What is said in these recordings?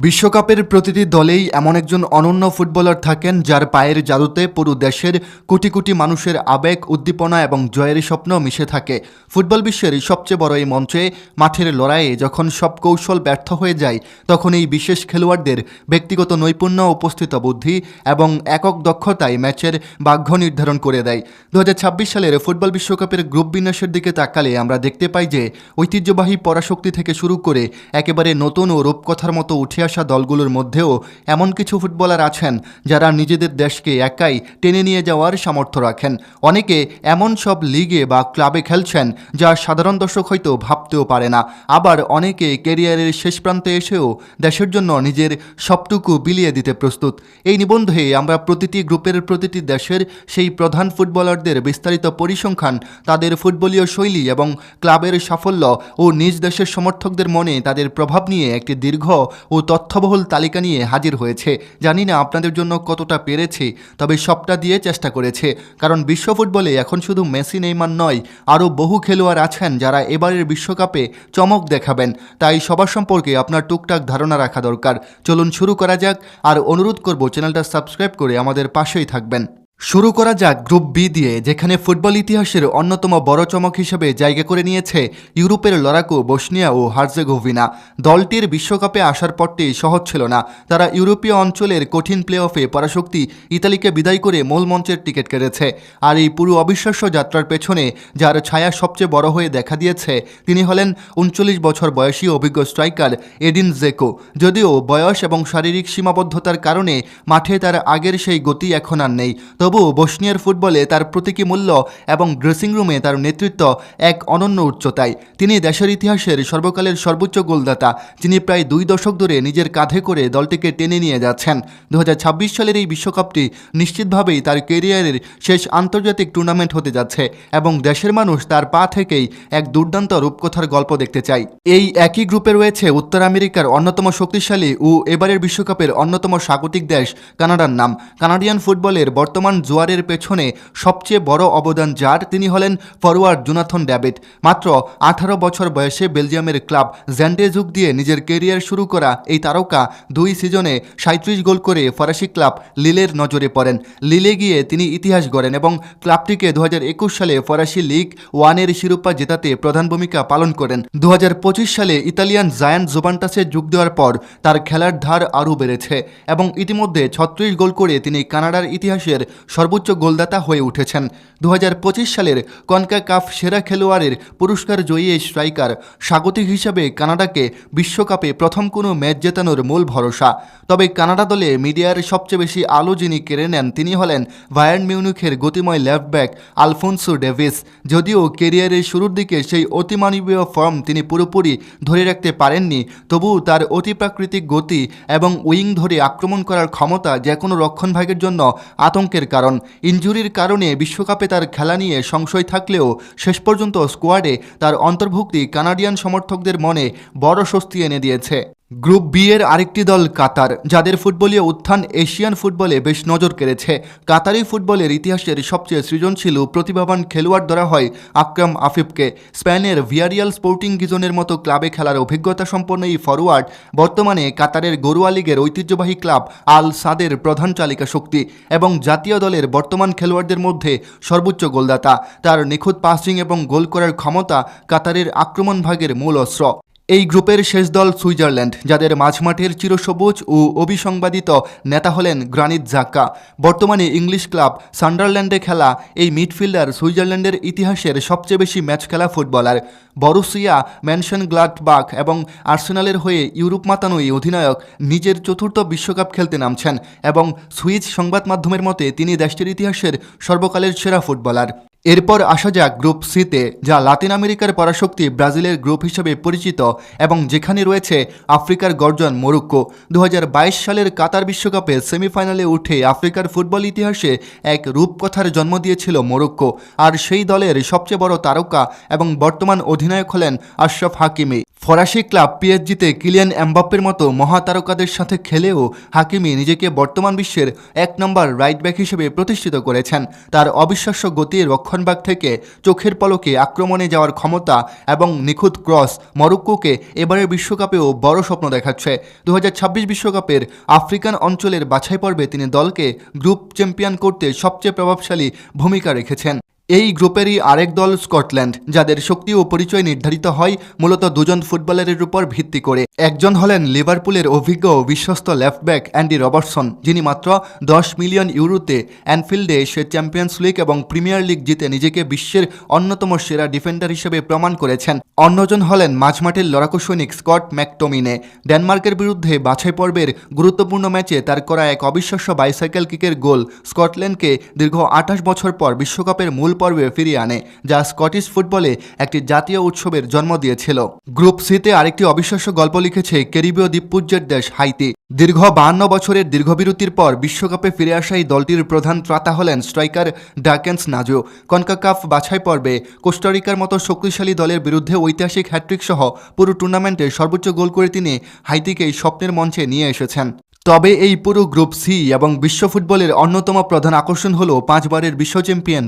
বিশ্বকাপের প্রতিটি দলেই এমন একজন অনন্য ফুটবলার থাকেন যার পায়ের জাদুতে পুরো দেশের কোটি কোটি মানুষের আবেগ, উদ্দীপনা এবং জয়ের স্বপ্ন মিশে থাকে। ফুটবল বিশ্বের সবচেয়ে বড় এই মঞ্চে মাঠের লড়াইয়ে যখন সব কৌশল ব্যর্থ হয়ে যায়, তখন এই বিশেষ খেলোয়াড়দের ব্যক্তিগত নৈপুণ্য, উপস্থিত বুদ্ধি এবং একক দক্ষতায় ম্যাচের ভাগ্য নির্ধারণ করে দেয়। 2026 সালের ফুটবল বিশ্বকাপের গ্রুপ বিন্যাসের দিকে তাকালে আমরা দেখতে পাই যে ঐতিহ্যবাহী পরাশক্তি থেকে শুরু করে একেবারে নতুন ও রূপকথার মতো উঠে আসা দলগুলোর মধ্যেও এমন কিছু ফুটবলার আছেন যারা নিজেদের দেশকে একাই টেনে নিয়ে যাওয়ার সামর্থ্য রাখেন। অনেকে এমন সব লিগে বা ক্লাবে খেলছেন যা সাধারণ দর্শক হয়তো ভাবতেও পারে না। আবার অনেকে ক্যারিয়ারের শেষ প্রান্তে এসেও দেশের জন্য নিজের সবটুকু বিলিয়ে দিতে প্রস্তুত। এই নিবন্ধে আমরা প্রতিটি গ্রুপের প্রতিটি দেশের সেই প্রধান ফুটবলারদের বিস্তারিত পরিসংখ্যান, তাদের ফুটবলীয় শৈলী এবং ক্লাবের সাফল্য ও নিজ দেশের সমর্থকদের মনে তাদের প্রভাব নিয়ে একটি দীর্ঘ ও তথ্যবহুল তালিকা নিয়ে হাজির হয়েছে। জানি না আপনাদের জন্য কতটা পেরেছি, তবে সবটা দিয়ে চেষ্টা করেছে, কারণ বিশ্ব ফুটবলে এখন শুধু মেসি, নেইমার নয়, আরও বহু খেলোয়াড় আছেন যারা এবারের বিশ্বকাপে চমক দেখাবেন। তাই সবার সম্পর্কে আপনার টুকটাক ধারণা রাখা দরকার। চলুন শুরু করা যাক, আর অনুরোধ করব চ্যানেলটা সাবস্ক্রাইব করে আমাদের পাশেই থাকবেন। শুরু করা যাক গ্রুপ বি দিয়ে, যেখানে ফুটবল ইতিহাসের অন্যতম বড় চমক হিসেবে জায়গা করে নিয়েছে ইউরোপের লড়াকু বসনিয়া ও হার্জেগোভিনা। দলটির বিশ্বকাপে আসার পথটি সহজ ছিল না। তারা ইউরোপীয় অঞ্চলের কঠিন প্লে অফে পরাশক্তি ইতালিকে বিদায় করে মূল মঞ্চের টিকিট কেটেছে। আর এই পুরো অবিশ্বাস্য যাত্রার পেছনে যার ছায়া সবচেয়ে বড় হয়ে দেখা দিয়েছে, তিনি হলেন 39 বছর বয়সী অভিজ্ঞ স্ট্রাইকার এডিন জেকো। যদিও বয়স এবং শারীরিক সীমাবদ্ধতার কারণে মাঠে তার আগের সেই গতি এখন আর নেই, তবু বসনিয়ার ফুটবলে তার প্রতীকী মূল্য এবং ড্রেসিং রুমে তার নেতৃত্ব এক অনন্য উচ্চতায়। তিনি দেশের ইতিহাসের সর্বকালের সর্বোচ্চ গোলদাতা, যিনি প্রায় 2 দশক ধরে নিজের কাঁধে করে দলটিকে টেনে নিয়ে যাচ্ছেন। 2026 সালের এই বিশ্বকাপটি নিশ্চিতভাবেই তার ক্যারিয়ারের শেষ আন্তর্জাতিক টুর্নামেন্ট হতে যাচ্ছে এবং দেশের মানুষ তার পা থেকেই এক দুর্দান্ত রূপকথার গল্প দেখতে চায়। এই একই গ্রুপে রয়েছে উত্তর আমেরিকার অন্যতম শক্তিশালী ও এবারের বিশ্বকাপের অন্যতম স্বাগতিক দেশ কানাডার নাম। কানাডিয়ান ফুটবলের বর্তমান জোয়ারের পেছনে সবচেয়ে বড় অবদান যার, তিনি হলেন ফরওয়ার্ড জোনাথন ডেভিড। মাত্র 18 বছর বয়সে বেলজিয়ামের ক্লাব জ্যান্ডে যুগ দিয়ে নিজের ক্যারিয়ার শুরু করা এই তারকা 2 সিজনে 37 গোল করে ফরাসি ক্লাব লিলের নজরে পড়েন। লিলে গিয়ে তিনি ইতিহাস গড়েন এবং ক্লাবটিকে 2021 সালে ফরাসি লিগ 1-এর শিরোপা জেতাতে প্রধান ভূমিকা পালন করেন। 2025 সালে ইতালিয়ান জায়ান্ট জুভেন্টাসে যোগ দেওয়ার পর তার খেলার ধার আরও বেড়েছে এবং ইতিমধ্যে 36 গোল করে তিনি কানাডার ইতিহাসের সর্বোচ্চ গোলদাতা হয়ে উঠেছেন। 2025 সালের কনকাকাফ সেরা খেলোয়াড়ের পুরস্কার জয়ী এই স্ট্রাইকার স্বাগতিক হিসাবে কানাডাকে বিশ্বকাপে প্রথম কোনো ম্যাচ জেতানোর মূল ভরসা। তবে কানাডা দলে মিডিয়ার সবচেয়ে বেশি আলো যিনি কেড়ে নেন, তিনি হলেন বায়ার্ন মিউনিখের গতিময় লেফট ব্যাক আলফোনসো ডেভিস। যদিও ক্যারিয়ারের শুরুর দিকে সেই অতিমানবীয় ফর্ম তিনি পুরোপুরি ধরে রাখতে পারেননি, তবুও তার অতিপ্রাকৃতিক গতি এবং উইং ধরে আক্রমণ করার ক্ষমতা যে কোনো রক্ষণভাগের জন্য আতঙ্কের কারণ। ইনজুরির কারণে বিশ্বকাপে তার খেলা নিয়ে সংশয় থাকলেও শেষ পর্যন্ত স্কোয়াডে তার অন্তর্ভুক্তি কানাডিয়ান সমর্থকদের মনে বড় স্বস্তি এনে দিয়েছে। গ্রুপ বি এর আরেকটি দল কাতার, যাদের ফুটবলীয় উত্থান এশিয়ান ফুটবলে বেশ নজর কেড়েছে। কাতারি ফুটবলের ইতিহাসের সবচেয়ে সৃজনশীল ও প্রতিভাবান খেলোয়াড় ধরা হয় আকরাম আফিফকে। স্পেনের ভিয়ারিয়াল স্পোর্টিং গিজনের মতো ক্লাবে খেলার অভিজ্ঞতা সম্পন্ন এই ফরওয়ার্ড বর্তমানে কাতারের গরুয়া লিগের ঐতিহ্যবাহী ক্লাব আল সাদের প্রধান চালিকা শক্তি এবং জাতীয় দলের বর্তমান খেলোয়াড়দের মধ্যে সর্বোচ্চ গোলদাতা। তার নিখুঁত পাসিং এবং গোল করার ক্ষমতা কাতারের আক্রমণ ভাগের মূল অস্ত্র। এই গ্রুপের শেষ দল সুইজারল্যান্ড, যাদের মাঝমাঠের চিরসবুজ ও অবিসংবাদিত নেতা হলেন গ্রানিট জাক্কা। বর্তমানে ইংলিশ ক্লাব সান্ডারল্যান্ডে খেলা এই মিডফিল্ডার সুইজারল্যান্ডের ইতিহাসের সবচেয়ে বেশি ম্যাচ খেলা ফুটবলার। বরুসিয়া ম্যানশনগ্লাডবাখ এবং আর্সেনালের হয়ে ইউরোপ মাতানো এই অধিনায়ক নিজের 4র্থ বিশ্বকাপ খেলতে নামছেন এবং সুইস সংবাদ মাধ্যমের মতে তিনি দেশটির ইতিহাসের সর্বকালের সেরা ফুটবলার। এরপর আসা যাক গ্রুপ সিতে, যা লাতিন আমেরিকার পরাশক্তি ব্রাজিলের গ্রুপ হিসেবে পরিচিত এবং যেখানে রয়েছে আফ্রিকার গর্জন মরক্কো। 2022 সালের কাতার বিশ্বকাপে সেমিফাইনালে উঠে আফ্রিকার ফুটবল ইতিহাসে এক রূপকথার জন্ম দিয়েছিল মরক্কো। আর সেই দলের সবচেয়ে বড় তারকা এবং বর্তমান অধিনায়ক হলেন আশরাফ হাকিমি। ফরাসি ক্লাব পিএসজিতে কিলিয়ান এমবাপ্পের মতো মহাতারকাদের সাথে খেলেও হাকিমি নিজেকে বর্তমান বিশ্বের 1 নম্বর রাইট ব্যাক হিসেবে প্রতিষ্ঠিত করেছেন। তার অবিশ্বাস্য গতির রক্ষণ রক্ষণভাগ থেকে চোখের পলকে আক্রমণে যাওয়ার ক্ষমতা এবং নিখুঁত ক্রস মরক্কোকে এবারের বিশ্বকাপেও বড় স্বপ্ন দেখাচ্ছে। 2026 বিশ্বকাপের আফ্রিকান অঞ্চলের বাছাই পর্বে তিনি দলকে গ্রুপ চ্যাম্পিয়ন করতে সবচেয়ে প্রভাবশালী ভূমিকা রেখেছেন। এই গ্রুপেরই আরেক দল স্কটল্যান্ড, যাদের শক্তি ও পরিচয় নির্ধারিত হয় মূলত দুজন ফুটবলারের উপর ভিত্তি করে। একজন হলেন লিভারপুলের অভিজ্ঞ ও বিশ্বস্ত লেফটব্যাক অ্যান্ডি রবার্টসন, যিনি মাত্র 10 মিলিয়ন ইউরোতে অ্যানফিল্ডে এসে চ্যাম্পিয়ন্স লিগ এবং প্রিমিয়ার লিগ জিতে নিজেকে বিশ্বের অন্যতম সেরা ডিফেন্ডার হিসেবে প্রমাণ করেছেন। অন্যজন হলেন মাঝমাঠের লড়াকু সৈনিক স্কট ম্যাকটোমিনে। ডেনমার্কের বিরুদ্ধে বাছাই পর্বের গুরুত্বপূর্ণ ম্যাচে তার করা এক অবিশ্বাস্য বাইসাইকেল কিকের গোল স্কটল্যান্ডকে দীর্ঘ 28 বছর পর বিশ্বকাপের মূল পর্বে ফিরিয়ে আনে, যা স্কটিশ ফুটবলে একটি জাতীয় উৎসবের জন্ম দিয়েছিল। গ্রুপ সিতে আরেকটি অবিশ্বাস্য গল্প লিখেছে ক্যারিবীয় দ্বীপপুঞ্জের দেশ হাইতি। দীর্ঘ 52 বছরের দীর্ঘবিরতির পর বিশ্বকাপে ফিরে আসা এই দলটির প্রধান ত্রাতা হলেন স্ট্রাইকার ডাকেন্স নাজো। কনকাকাফ বাছাই পর্বে কোস্টারিকার মতো শক্তিশালী দলের বিরুদ্ধে ঐতিহাসিক হ্যাট্রিক সহ পুরো টুর্নামেন্টে সর্বোচ্চ গোল করে তিনি হাইতিকে স্বপ্নের মঞ্চে নিয়ে এসেছেন। তবে এই পুরো গ্রুপ সি এবং বিশ্ব ফুটবলের অন্যতম প্রধান আকর্ষণ হল 5 বারের বিশ্ব চ্যাম্পিয়ন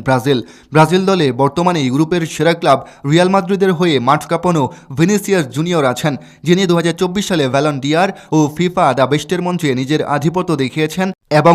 ব্রাজিল দলে বর্তমানে ইউরোপের সেরা ক্লাব রিয়াল মাদ্রিদের হয়ে মাঠ কাঁপানো ভিনিসিয়াস জুনিয়র আছেন, যিনি 2024 সালে ব্যালন ডি'অর ও ফিফা দ্য বেস্টের মঞ্চে নিজের আধিপত্য দেখিয়েছেন এবং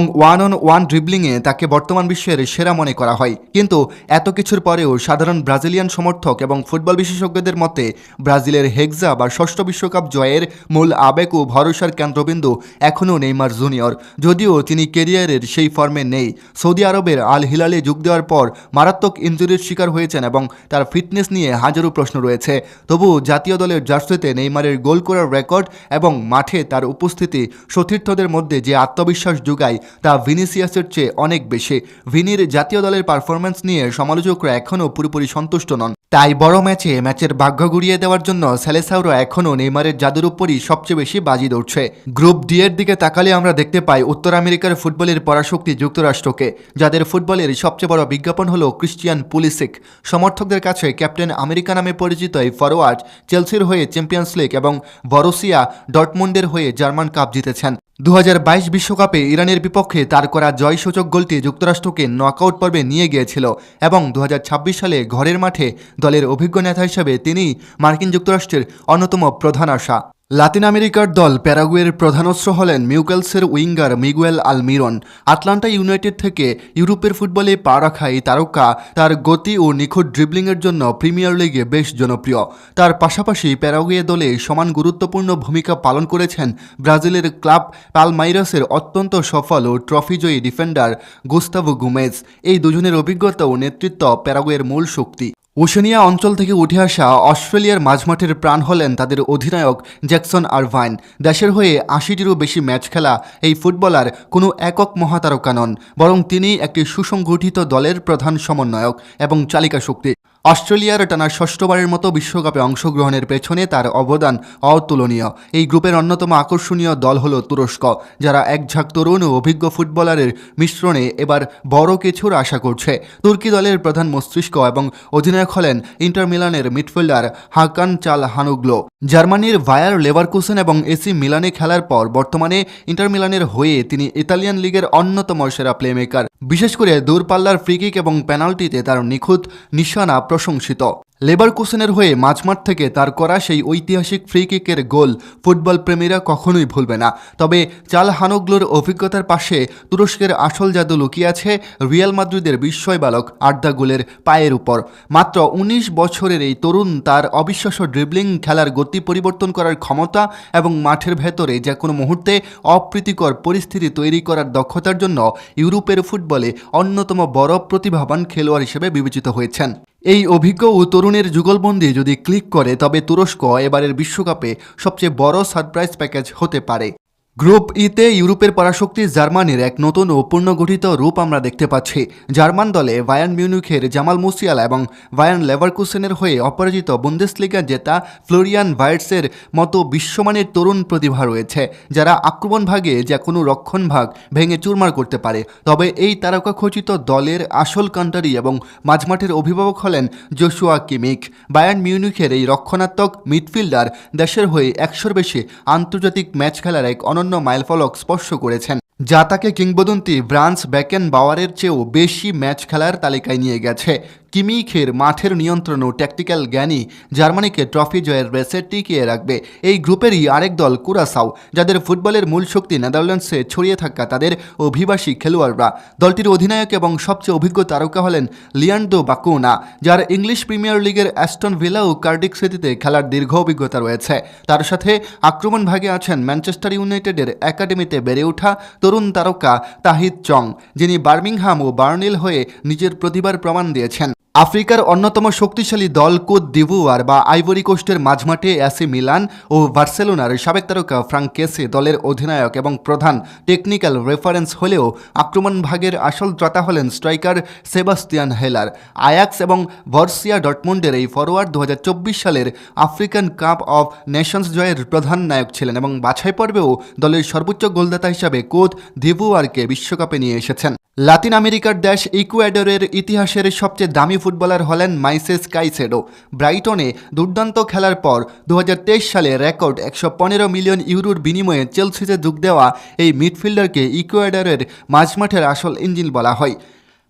ওয়ান ড্রিবলিংয়ে তাকে বর্তমান বিশ্বের সেরা মনে করা হয়। কিন্তু এত কিছুর পরেও সাধারণ ব্রাজিলিয়ান সমর্থক এবং ফুটবল বিশেষজ্ঞদের মতে ব্রাজিলের হেক্সা বা ষষ্ঠ বিশ্বকাপ জয়ের মূল আবেগ ও ভরসার কেন্দ্রবিন্দু এখনও নেইমার জুনিয়র। যদিও তিনি ক্যারিয়ারের সেই ফর্মে নেই, সৌদি আরবের আল হিলালে যোগ দেওয়ার পর মারাত্মক ইনজুরির শিকার হয়েছেন এবং তার ফিটনেস নিয়ে হাজারো প্রশ্ন রয়েছে। তবু জাতীয় দলের জার্সিতে নেইমারের গোল করার রেকর্ড এবং মাঠে তার উপস্থিতি সতীর্থদের মধ্যে যে আত্মবিশ্বাস যোগায় তা ভিনিসিয়াসের চেয়ে অনেক বেশি। ভিনির জাতীয় দলের পারফরম্যান্স নিয়ে সমালোচকরা এখনও পুরোপুরি সন্তুষ্ট নন। তাই বড় ম্যাচের ভাগ্য ঘুরিয়ে দেওয়ার জন্য সেলেসাওরা এখনও নেইমারের জাদুর উপরই সবচেয়ে বেশি বাজি ধরছে। গ্রুপ ডি এর দিকে তাকালে আমরা দেখতে পাই উত্তর আমেরিকার ফুটবলের পরাশক্তি যুক্তরাষ্ট্রকে, যাদের ফুটবলের সবচেয়ে বড় বিজ্ঞাপন হলো ক্রিস্টিয়ান পুলিসিক। সমর্থকদের কাছে ক্যাপ্টেন আমেরিকা নামে পরিচিত এই ফরোয়ার্ড চেলসির হয়ে চ্যাম্পিয়ন্স লিগ এবং বরুসিয়া ডর্টমুন্ডের হয়ে জার্মান কাপ জিতেছেন। 2022 বিশ্বকাপে ইরানের বিপক্ষে তার করা জয়সূচক গোলটি যুক্তরাষ্ট্রকে নকআউট পর্বে নিয়ে গিয়েছিল এবং 2026 সালে ঘরের মাঠে দলের অভিজ্ঞ নেতা হিসেবে তিনি মার্কিন যুক্তরাষ্ট্রের অন্যতম প্রধান আশা। লাতিন আমেরিকার দল প্যারাগুয়ের প্রধান অস্ত্র হলেন মিউকেলসের উইঙ্গার মিগুয়েল আলমিরন। আটলান্টা ইউনাইটেড থেকে ইউরোপের ফুটবলে পা রাখা এই তারকা তার গতি ও নিখুঁত ড্রিবলিংয়ের জন্য প্রিমিয়ার লিগে বেশ জনপ্রিয়। তার পাশাপাশি প্যারাগুয়ে দলে সমান গুরুত্বপূর্ণ ভূমিকা পালন করেছেন ব্রাজিলের ক্লাব পালমাইরাসের অত্যন্ত সফল ও ট্রফিজয়ী ডিফেন্ডার গুস্তাভো গুমেজ। এই দুজনের অভিজ্ঞতা ও নেতৃত্ব প্যারাগুয়ের মূল শক্তি। ওশেনিয়া অঞ্চল থেকে উঠে আসা অস্ট্রেলিয়ার মাঝমাঠের প্রাণ হলেন তাদের অধিনায়ক জ্যাকসন আরভাইন। দেশের হয়ে 80টিরও বেশি ম্যাচ খেলা এই ফুটবলার কোনো একক মহাতারকা নন, বরং তিনি একটি সুসংগঠিত দলের প্রধান সমন্বয়ক এবং চালিকা শক্তি। অস্ট্রেলিয়ার টানা ষষ্ঠবারের মতো বিশ্বকাপে অংশগ্রহণের পেছনে তার অবদান অতুলনীয়। এই গ্রুপের অন্যতম আকর্ষণীয় দল হল তুরস্ক, যারা একঝাঁক তরুণ ও অভিজ্ঞ ফুটবলারের মিশ্রণে এবার বড় কিছুর আশা করছে। তুর্কি দলের প্রধান মস্তিষ্ক এবং অধিনায়ক হলেন ইন্টার মিলানের মিডফিল্ডার হাকান চালহানুগ্লো। জার্মানির ভায়ার লেভারকুসেন এবং এসি মিলানে খেলার পর বর্তমানে ইন্টার মিলানের হয়ে তিনি ইতালিয়ান লিগের অন্যতম সেরা প্লেমেকার। বিশেষ করে দূরপাল্লার ফ্রিকিক এবং পেনাল্টিতে তার নিখুঁত নিশানা প্রশংসিত। লেভারকুসেনের হয়ে মাঝমাঠ থেকে তার করা সেই ঐতিহাসিক ফ্রি কিকের গোল ফুটবল প্রেমীরা কখনোই ভুলবে না। তবে চালহানুগ্লোর অভিজ্ঞতার পাশে তুরস্কের আসল জাদু লুকিয়ে আছে রিয়াল মাদ্রিদের বিস্ময় বালক আর্দা গুলের পায়ের উপর। মাত্র 19 বছরের এই তরুণ তার অবিশ্বাস্য ড্রিবলিং, খেলার গতি পরিবর্তন করার ক্ষমতা এবং মাঠের ভেতরে যে কোনো মুহূর্তে অপ্রীতিকর পরিস্থিতি তৈরি করার দক্ষতার জন্য ইউরোপের ফুটবলে অন্যতম বড় প্রতিভাবান খেলোয়াড় হিসেবে বিবেচিত হয়েছেন। এই অভিজ্ঞ ও তরুণের যুগলবন্দি যদি ক্লিক করে তবে তুরস্ক এবারের বিশ্বকাপে সবচেয়ে বড় সারপ্রাইজ প্যাকেজ হতে পারে। গ্রুপ ইতে ইউরোপের পরাশক্তি জার্মানির এক নতুন ও পুনর্গঠিত রূপ আমরা দেখতে পাচ্ছি। জার্মান দলে বায়ার্ন মিউনিখের জামাল মুসিয়ালা এবং বায়ার্ন লেভারকুসেনের হয়ে অপরাজিত বুন্দেসলিগা জেতা ফ্লোরিয়ান ভার্টসের মতো বিশ্বমানের তরুণ প্রতিভা রয়েছে, যারা আক্রমণ ভাগে যে কোনো রক্ষণ ভাগ ভেঙে চুরমার করতে পারে। তবে এই তারকাখচিত দলের আসল কান্টারি এবং মাঝমাঠের অভিভাবক হলেন জোশুয়া কিমিখ। বায়ার্ন মিউনিখের এই রক্ষণাত্মক মিডফিল্ডার দেশের হয়ে 100-র বেশি আন্তর্জাতিক ম্যাচ খেলার এক অনন্য মাইলফলক স্পর্শ করেছেন। যা তাকে কিংবদন্তি ব্রান্স বেকেনবাওয়ারের চেয়েও বেশি ম্যাচ খেলার তালিকায় নিয়ে গেছে। কিমিখের মাঠের নিয়ন্ত্রণ ও ট্যাকটিক্যাল জ্ঞানই জার্মানিকে ট্রফি জয়ের রেসে টিকিয়ে রাখবে। এই গ্রুপেরই আরেক দল কুরাসাও, যাদের ফুটবলের মূল শক্তি নেদারল্যান্ডসে ছড়িয়ে থাকা তাদের অভিবাসী খেলোয়াড়রা। দলটির অধিনায়ক এবং সবচেয়ে অভিজ্ঞ তারকা হলেন লিয়ান্ডো বাকুনা, যার ইংলিশ প্রিমিয়ার লিগের অ্যাস্টন ভিলা ও কার্ডিফ সিটিতে খেলার দীর্ঘ অভিজ্ঞতা রয়েছে। তার সাথে আক্রমণ ভাগে আছেন ম্যানচেস্টার ইউনাইটেডের একাডেমিতে বেড়ে ওঠা তরুণ তারকা তাহিদ চং, যিনি বার্মিংহাম ও বার্নিল হয়ে নিজের প্রতিভার প্রমাণ দিয়েছেন। আফ্রিকার অন্যতম শক্তিশালী দল কোত দিভুয়ার বা আইভরি কোস্টের মাঝমাঠে এসি মিলান ও বার্সেলোনার সাবেক তারকা ফ্রাঙ্ক কেসে দলের অধিনায়ক এবং প্রধান টেকনিক্যাল রেফারেন্স হলেও আক্রমণ ভাগের আসল ত্রাতা হলেন স্ট্রাইকার সেবাস্তিয়ান হেলার। আয়াক্স এবং বর্সিয়া ডটমুন্ডের এই ফরোয়ার্ড 2024 সালের আফ্রিকান কাপ অফ নেশনস জয়ের প্রধান নায়ক ছিলেন এবং বাছাই পর্বেও দলের সর্বোচ্চ গোলদাতা হিসাবে কোত দিভুয়ারকে বিশ্বকাপে নিয়ে এসেছেন। লাতিন আমেরিকার দেশ ইকুয়েডরের ইতিহাসের সবচেয়ে দামি ফুটবলার হলেন মাইসেস কাইসেডো। ব্রাইটনে দুর্দান্ত খেলার পর 2023 সালে রেকর্ড 115 মিলিয়ন ইউরোর বিনিময়ে চেলসিতে যোগ দেওয়া এই মিডফিল্ডারকে ইকুয়েডরের মাঝমাঠের আসল ইঞ্জিন বলা হয়।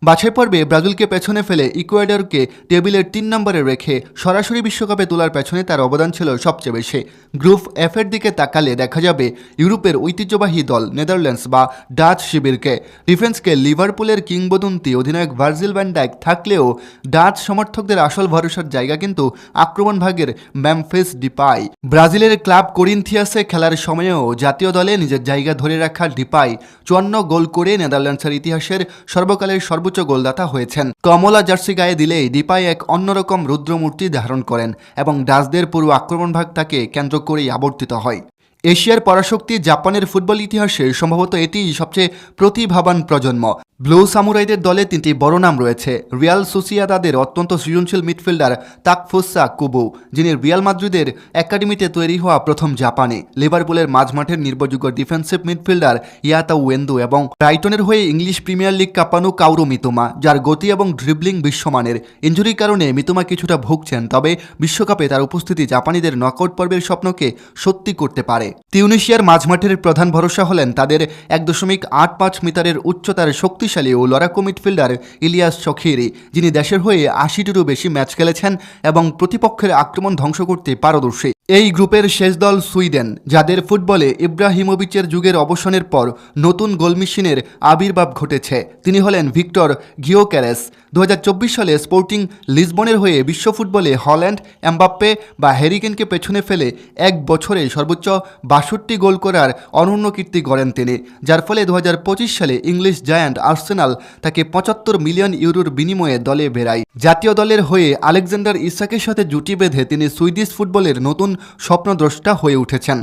বাছাই পর্বে ব্রাজিলকে পেছনে ফেলে ইকুয়েডরকে টেবিলের 3 নম্বরে রেখে সরাসরি বিশ্বকাপে তোলার পেছনে তার অবদান ছিল সবচেয়ে বেশি। গ্রুপ এফের দিকে তাকালে দেখা যাবে ইউরোপের ঐতিহ্যবাহী দল নেদারল্যান্ডস বা ডাচ শিবিরকে। ডিফেন্সকে লিভারপুলের কিংবদন্তি অধিনায়ক ভার্জিল ভ্যান ডাইক থাকলেও ডাচ সমর্থকদের আসল ভরসার জায়গা কিন্তু আক্রমণ ভাগের মেমফিস ডিপাই। ব্রাজিলের ক্লাব করিন্থিয়াসে খেলার সময়েও জাতীয় দলে নিজের জায়গা ধরে রাখা ডিপাই 54 গোল করে নেদারল্যান্ডসের ইতিহাসের সর্বকালের সর্বোচ্চ গোলদাতা হয়েছেন। কমলা জার্সি গায়ে দিলেই ডিপাই এক অন্যরকম রুদ্রমূর্তি ধারণ করেন এবং ডাচদের পুরো আক্রমণ ভাগ তাকে কেন্দ্র করেই আবর্তিত হয়। এশিয়ার পরাশক্তি জাপানের ফুটবল ইতিহাসে সম্ভবত এটিই সবচেয়ে প্রতিভাবান প্রজন্ম। ব্লু সামুরাইদের দলে 3টি বড় নাম রয়েছে। রিয়াল সোসিয়াদাদের অত্যন্ত সৃজনশীল মিডফিল্ডার তাকফুসা কুবু, যিনি রিয়াল মাদ্রিদের একাডেমিতে তৈরি হওয়া প্রথম জাপানি। লিভারপুলের মাঝমাঠের নির্ভরযোগ্য ডিফেন্সিভ মিডফিল্ডার ইয়াতা ওয়েন্দু এবং ব্রাইটনের হয়ে ইংলিশ প্রিমিয়ার লিগ কাঁপানো কাউরো মিতুমা, যার গতি এবং ড্রিবলিং বিশ্বমানের। ইনজুরির কারণে মিতুমা কিছুটা ভুগছেন, তবে বিশ্বকাপে তার উপস্থিতি জাপানিদের নকআউট পর্বের স্বপ্নকে সত্যি করতে পারে। তিউনিশিয়ার মাঝমাঠের প্রধান ভরসা হলেন তাদের 1.85 মিটারের উচ্চতার শক্তিশালী ও লড়াকু মিডফিল্ডার ইলিয়াস শখিরি, যিনি দেশের হয়ে 80টিরও বেশি ম্যাচ খেলেছেন এবং প্রতিপক্ষের আক্রমণ ধ্বংস করতে পারদর্শী। এই গ্রুপের শেষ দল সুইডেন, যাদের ফুটবলে ইব্রাহিমোভিচের যুগের অবসানের পর নতুন গোলমেশিনের আবির্ভাব ঘটেছে। তিনি হলেন ভিক্টর গিওকেরেস। 2024 সালে স্পোর্টিং লিসবনের হয়ে বিশ্ব ফুটবলে হল্যান্ড, এমবাপ্পে বা হ্যারিকেনকে পেছনে ফেলে এক বছরে সর্বোচ্চ 62 গোল করার অনন্য কীর্তি গড়েন তিনি, যার ফলে 2025 সালে ইংলিশ জায়ান্ট আর্সেনাল তাকে 75 মিলিয়ন ইউরোর বিনিময়ে দলে বেড়ায়। জাতীয় দলের হয়ে আলেকজান্ডার ইসাকের সাথে জুটি বেঁধে তিনি সুইডিশ ফুটবলের নতুন স্বপ্নদ্রষ্টা হয়ে উঠেছেন।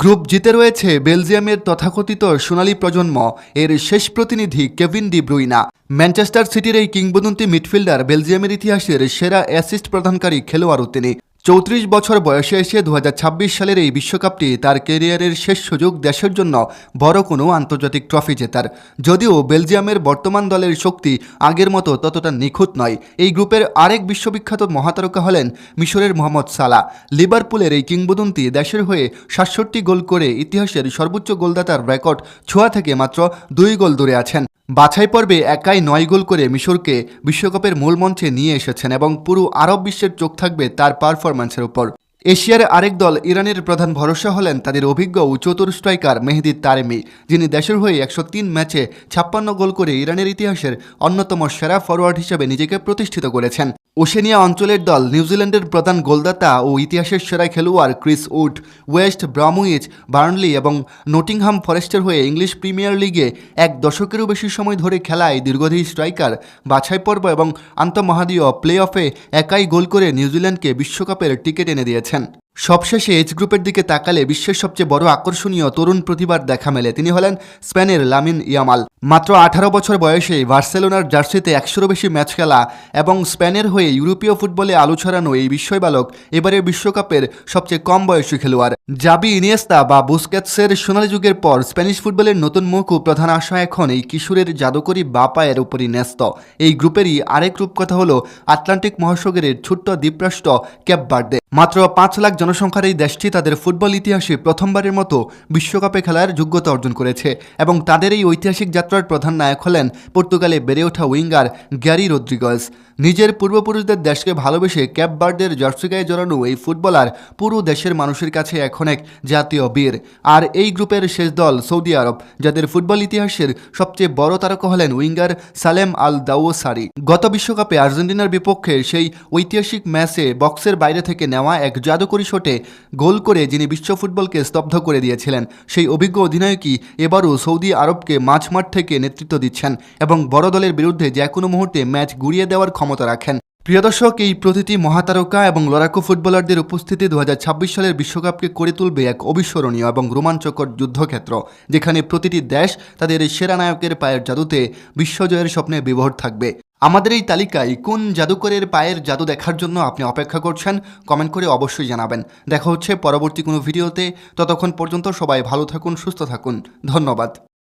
গ্রুপ জিতে রয়েছে বেলজিয়ামের তথাকথিত সোনালী প্রজন্ম, এর শেষ প্রতিনিধি কেভিন ডি ব্রুইনা। ম্যানচেস্টার সিটির এই কিংবদন্তি মিডফিল্ডার বেলজিয়ামের ইতিহাসের সেরা অ্যাসিস্ট প্রদানকারী খেলোয়াড়ও তিনি। 34 বছর বয়সে এসে 2026 সালের এই বিশ্বকাপটি তার ক্যারিয়ারের শেষ সুযোগ দেশের জন্য বড় কোনো আন্তর্জাতিক ট্রফি জেতার। যদিও বেলজিয়ামের বর্তমান দলের শক্তি আগের মতো ততটা নিখুঁত নয়। এই গ্রুপের আরেক বিশ্ববিখ্যাত মহাতারকা হলেন মিশরের মোহাম্মদ সালাহ। লিভারপুলের এই কিংবদন্তি দেশের হয়ে 67 গোল করে ইতিহাসের সর্বোচ্চ গোলদাতার রেকর্ড ছোঁয়া থেকে মাত্র 2 গোল দূরে আছেন। বাছাই পর্বে একাই 9 গোল করে মিশরকে বিশ্বকাপের মূল মঞ্চে নিয়ে এসেছেন এবং পুরো আরব বিশ্বের চোখ থাকবে তার পারফরম্যান্সের উপর। এশিয়ার আরেক দল ইরানের প্রধান ভরসা হলেন তাদের অভিজ্ঞ ও চতুর স্ট্রাইকার মেহেদি তারেমি, যিনি দেশের হয়ে 103 ম্যাচে 56 গোল করে ইরানের ইতিহাসের অন্যতম সেরা ফরোয়ার্ড হিসেবে নিজেকে প্রতিষ্ঠিত করেছেন। ওশেনিয়া অঞ্চলের দল নিউজিল্যান্ডের প্রধান গোলদাতা ও ইতিহাসের সেরা খেলোয়াড় Chris Wood West Bromwich, Burnley এবং নটিংহাম ফরেস্টের হয়ে ইংলিশ প্রিমিয়ার লিগে এক দশকেরও বেশি সময় ধরে খেলায় দীর্ঘদেহী স্ট্রাইকার বাছাই পর্ব এবং আন্তঃমহাদেশীয় প্লে অফে একাই গোল করে নিউজিল্যান্ডকে বিশ্বকাপের টিকিট এনে দিয়েছেন। সবশেষে এইচ গ্রুপের দিকে তাকালে বিশ্বের সবচেয়ে বড় আকর্ষণীয় তরুণ প্রতিভার দেখা মেলে। তিনি হলেন স্পেনের লামিন ইয়ামাল। মাত্র 18 বছর বয়সে বার্সেলোনার জার্সিতে 100-এরও বেশি ম্যাচ খেলা এবং স্পেনের হয়ে ইউরোপীয় ফুটবলে আলো ছড়ানো এই বিস্ময় বালক এবারের বিশ্বকাপের সবচেয়ে কম বয়সী খেলোয়াড়। জাবি, ইনিয়েস্তা বা বুস্কেটসের সোনালী যুগের পর স্প্যানিশ ফুটবলের নতুন মুখ ও প্রধান আশা এখন এই কিশোরের জাদুকরী বা পায়ের উপরই ন্যস্ত। এই গ্রুপেরই আরেক রূপকথা হলো আটলান্টিক মহাসাগরের ছোট্ট দ্বীপরাষ্ট্র কেপ ভার্দে। মাত্র 5 লাখ জনসংখ্যার এই দেশটি তাদের ফুটবল ইতিহাসে প্রথমবারের মতো বিশ্বকাপে খেলার যোগ্যতা অর্জন করেছে এবং তাদের এই ঐতিহাসিক যাত্রার প্রধান নায়ক হলেন পর্তুগালে বেড়ে ওঠা উইঙ্গার গ্যারি রদ্রিগেজ। নিজের পূর্বপুরুষদের দেশকে ভালোবেসে ক্যাপ বার্ডের জার্সি গায়ে জড়ানো এই ফুটবলার পুরো দেশের মানুষের কাছে এখন এক জাতীয় বীর। আর এই গ্রুপের শেষ দল সৌদি আরব, যাদের ফুটবল ইতিহাসের সবচেয়ে বড় তারকা হলেন উইঙ্গার সালেম আল দাওসারি। গত বিশ্বকাপে আর্জেন্টিনার বিপক্ষে সেই ঐতিহাসিক ম্যাচে বক্সের বাইরে থেকে নেওয়া এক জাদুকরী শটে গোল করে যিনি বিশ্ব ফুটবলকে স্তব্ধ করে দিয়েছিলেন, সেই অভিজ্ঞ অধিনায়কই এবারও সৌদি আরবকে মাঝমাঠ থেকে নেতৃত্ব দিচ্ছেন এবং বড় দলের বিরুদ্ধে যে কোনো মুহূর্তে ম্যাচ গুড়িয়ে দেওয়ার ক্ষমতা রাখেন। প্রিয় দর্শক, এই প্রতিটি মহাতারকা এবং লড়াকু ফুটবলারদের উপস্থিতি 2026 সালের বিশ্বকাপকে করে তুলবে এক অবিস্মরণীয় এবং রোমাঞ্চকর যুদ্ধক্ষেত্র, যেখানে প্রতিটি দেশ তাদের সেরা নায়কের পায়ের জাদুতে বিশ্বজয়ের স্বপ্নে বিভোর থাকবে। আমাদের এই তালিকায় কোন জাদুকরের পায়ের জাদু দেখার জন্য আপনি অপেক্ষা করছেন, কমেন্ট করে অবশ্যই জানাবেন। দেখা হচ্ছে পরবর্তী কোনো ভিডিওতে। ততক্ষণ পর্যন্ত সবাই ভালো থাকুন, সুস্থ থাকুন। ধন্যবাদ।